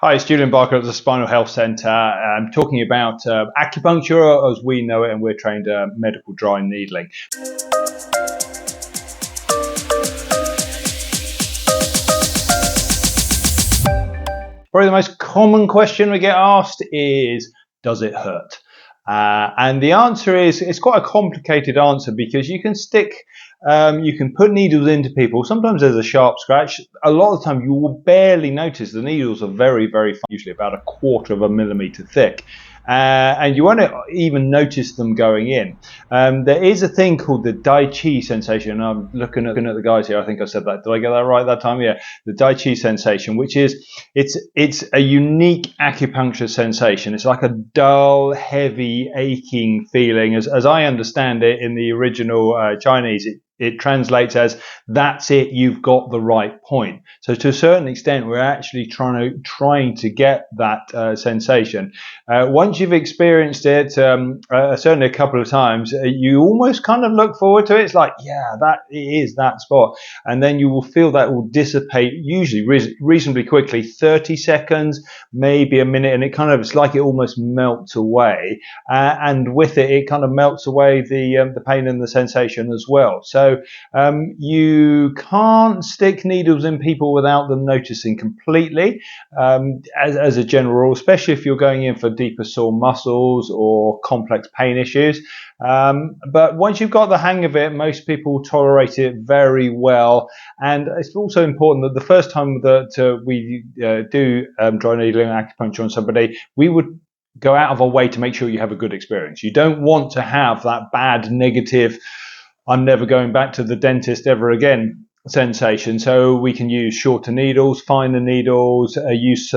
Hi, it's Julien Barker at the Spinal Health Centre. I'm talking about acupuncture as we know it, and we're trained medical dry needling. Probably the most common question we get asked is, does it hurt? And the answer is, it's quite a complicated answer because you can you can put needles into people. Sometimes there's a sharp scratch. A lot of the time you will barely notice. The needles are very, very fine, usually about 1/4 of a millimetre thick. And you won't even notice them going in. There is a thing called the Tai Chi sensation. I'm looking at the guys here. I think I said that. Did I get that right that time? Yeah. The Tai Chi sensation, which is, it's a unique acupuncture sensation. It's like a dull, heavy, aching feeling. As I understand it in the original Chinese, it translates as, that's it, you've got the right point. So to a certain extent, we're actually trying to get that sensation. Once you've experienced it, certainly a couple of times, you almost kind of look forward to it. It's like, yeah, it is that spot. And then you will feel that will dissipate usually reasonably quickly, 30 seconds, maybe a minute, and it's like it almost melts away. And with it, it kind of melts away the pain and the sensation as well. So you can't stick needles in people without them noticing completely, as a general rule, especially if you're going in for deeper sore muscles or complex pain issues. But once you've got the hang of it, most people tolerate it very well. And it's also important that the first time that we do dry needling acupuncture on somebody, we would go out of our way to make sure you have a good experience. You don't want to have that bad, negative, I'm never going back to the dentist ever again sensation. So we can use shorter needles, finer needles, use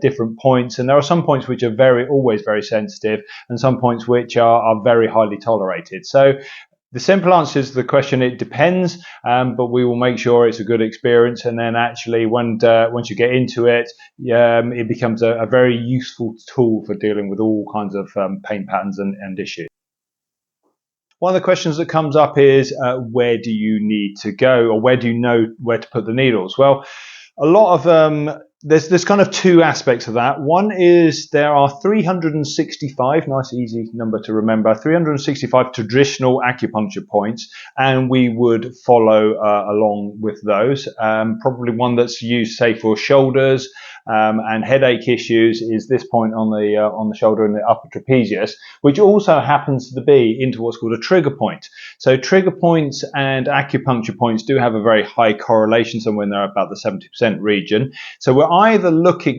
different points. And there are some points which are always very sensitive, and some points which are very highly tolerated. So the simple answer to the question, it depends, but we will make sure it's a good experience. And then actually, once you get into it, it becomes a very useful tool for dealing with all kinds of pain patterns and issues. One of the questions that comes up is, where do you need to go, or where do you know where to put the needles? Well, a lot of there's kind of two aspects of that. One is there are 365, nice easy number to remember, 365 traditional acupuncture points, and we would follow along with those. Probably one that's used, say, for shoulders and headache issues is this point on the shoulder and the upper trapezius, which also happens to be into what's called a trigger point. So trigger points and acupuncture points do have a very high correlation, somewhere in there about the 70% region. So we're either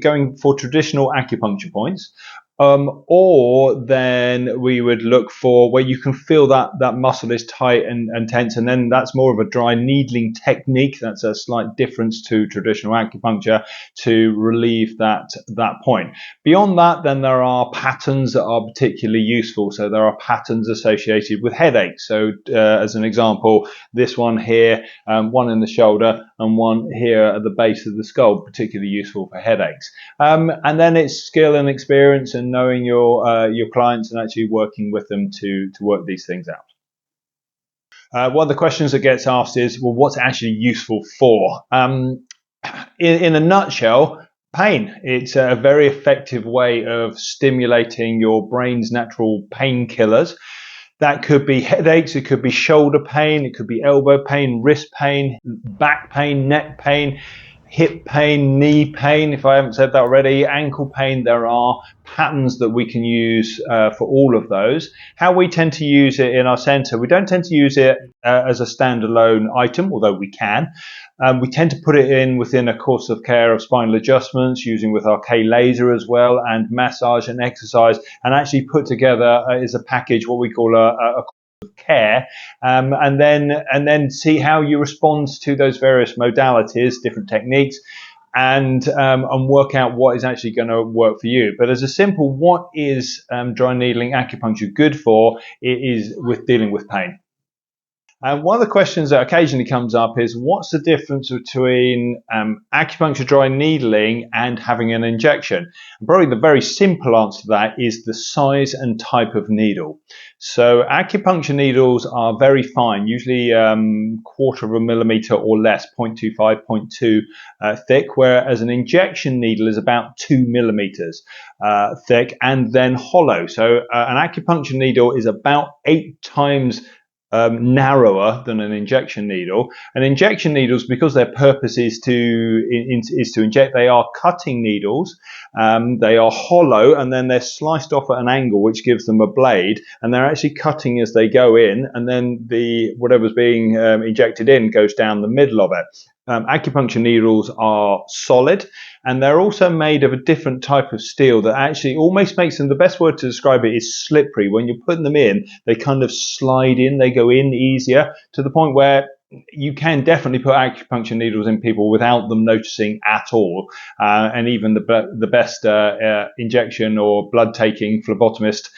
going for traditional acupuncture points, or then we would look for where you can feel that muscle is tight and tense, and then that's more of a dry needling technique. That's a slight difference to traditional acupuncture to relieve that point. Beyond that, then there are patterns that are particularly useful. So there are patterns associated with headaches. So as an example, this one here, one in the shoulder and one here at the base of the skull, particularly useful for headaches. And then it's skill and experience and knowing your clients and actually working with them to work these things out. One of the questions that gets asked is, well, what's it actually useful for? In a nutshell, pain. It's a very effective way of stimulating your brain's natural painkillers. That could be headaches, it could be shoulder pain, it could be elbow pain, wrist pain, back pain, neck pain, hip pain, knee pain, if I haven't said that already, ankle pain. There are patterns that we can use for all of those. How we tend to use it in our centre, we don't tend to use it as a standalone item, although we can. We tend to put it in within a course of care of spinal adjustments, using with our K laser as well, and massage and exercise, and actually put together as a package what we call a care, and then see how you respond to those various modalities, different techniques, and work out what is actually going to work for you. But as a simple, what is dry needling acupuncture good for? It is with dealing with pain. And one of the questions that occasionally comes up is, what's the difference between acupuncture dry needling and having an injection? And probably the very simple answer to that is the size and type of needle. So acupuncture needles are very fine, usually quarter of a millimeter or less, 0.25, 0.2 thick, whereas an injection needle is about 2 millimeters thick and then hollow. So an acupuncture needle is about 8 times narrower than an injection needle. And injection needles, because their purpose is to inject, they are cutting needles. They are hollow, and then they're sliced off at an angle, which gives them a blade, and they're actually cutting as they go in, and then whatever's being injected in goes down the middle of it. Acupuncture needles are solid, and they're also made of a different type of steel that actually almost makes them, the best word to describe it is slippery. When you're putting them in, they kind of slide in, they go in easier, to the point where you can definitely put acupuncture needles in people without them noticing at all. And even the best injection or blood taking phlebotomist,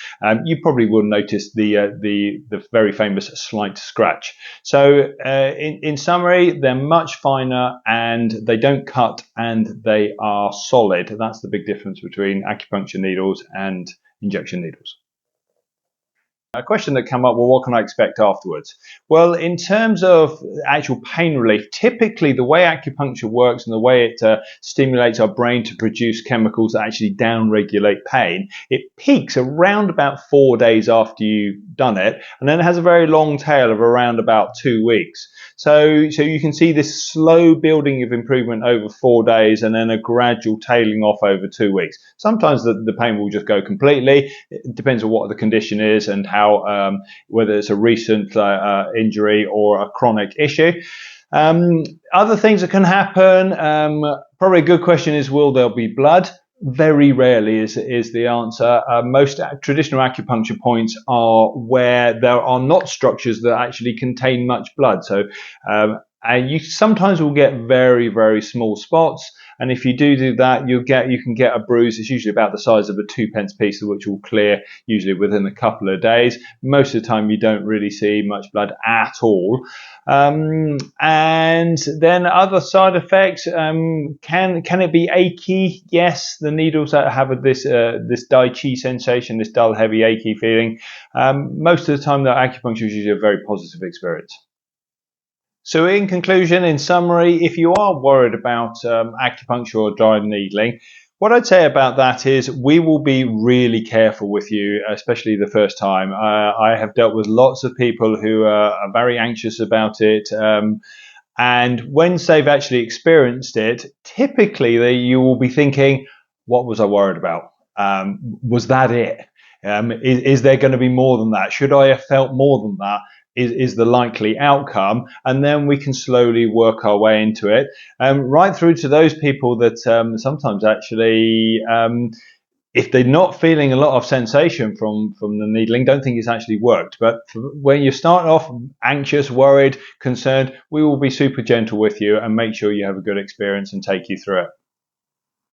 you probably will notice the very famous slight scratch. So in summary, they're much finer and they don't cut and they are solid. That's the big difference between acupuncture needles and injection needles. A question that came up, well, what can I expect afterwards? Well, in terms of actual pain relief, typically the way acupuncture works and the way it stimulates our brain to produce chemicals that actually downregulate pain, it peaks around about 4 days after you've done it, and then it has a very long tail of around about 2 weeks. So you can see this slow building of improvement over 4 days and then a gradual tailing off over 2 weeks. Sometimes the pain will just go completely. It depends on what the condition is and how, whether it's a recent injury or a chronic issue. Other things that can happen, probably a good question is, will there be blood? Very rarely is the answer. Most traditional acupuncture points are where there are not structures that actually contain much blood. So and you sometimes will get very, very small spots. And if you do that, you can get a bruise. It's usually about the size of a 2p piece, which will clear usually within a couple of days. Most of the time, you don't really see much blood at all. And then other side effects, can it be achy? Yes, the needles that have this dai chi sensation, this dull, heavy, achy feeling. Most of the time, though, acupuncture is usually a very positive experience. So in conclusion, in summary, if you are worried about acupuncture or dry needling, what I'd say about that is we will be really careful with you, especially the first time. I have dealt with lots of people who are very anxious about it. And once they've actually experienced it, typically you will be thinking, what was I worried about? Was that it? Is there going to be more than that? Should I have felt more than that? Is the likely outcome, and then we can slowly work our way into it, right through to those people that sometimes actually, if they're not feeling a lot of sensation from the needling, don't think it's actually worked. But when you're starting off anxious, worried, concerned, we will be super gentle with you and make sure you have a good experience and take you through it.